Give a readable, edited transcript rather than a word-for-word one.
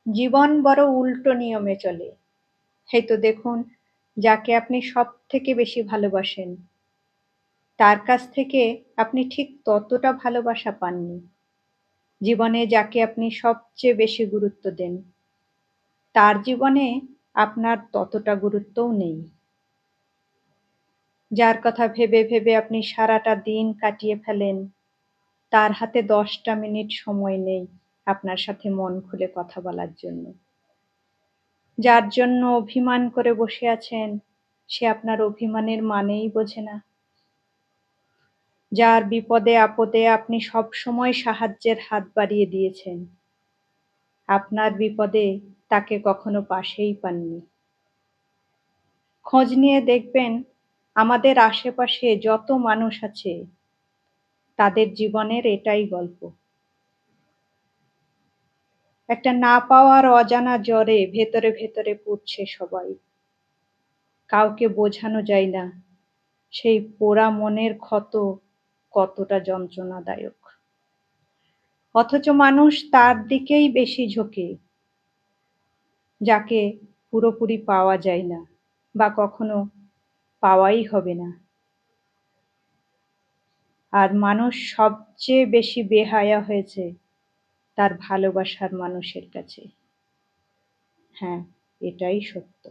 জীবন বড় উল্টো নিয়মে চলে। এই তো দেখুন, যাকে আপনি সবথেকে বেশি ভালোবাসেন, তার কাছ থেকে আপনি ঠিক ততটা ভালোবাসা পাননি। জীবনে যাকে আপনি সবচেয়ে বেশি গুরুত্ব দেন, তার জীবনে আপনার ততটা গুরুত্বও নেই। যার কথা ভেবে, ভেবে আপনি সারাটা দিন কাটিয়ে ফেলেন, তার হাতে ১০টা মিনিট সময় নেই আপনার সাথে মন খুলে কথা বলার জন্য। যার জন্য অভিমান করে বসে আছেন, সে আপনার অভিমানের মানেই বোঝে না। যার বিপদে আপদে আপনি সবসময় সাহায্যের হাত বাড়িয়ে দিয়েছেন, আপনার বিপদে তাকে কখনো পাশেই পাননি। খোঁজ নিয়ে দেখবেন, আমাদের আশেপাশে যত মানুষ আছে, তাদের জীবনের এটাই গল্প। একটা না পাওয়ার অজানা জ্বরে ভেতরে, ভেতরে পুড়ছে সবাই। কাউকে বোঝানো যায় না, সেই পোড়া মনের ক্ষত কতটা যন্ত্রণাদায়ক। অথচ মানুষ তার দিকেই বেশি ঝোঁকে, যাকে পুরোপুরি পাওয়া যায় না বা কখনো পাওয়াই হবে না। আর মানুষ সবচেয়ে বেশি বেহায়া হয়েছে তার ভালোবাসার মানুষের কাছে। হ্যাঁ, এটাই সত্য।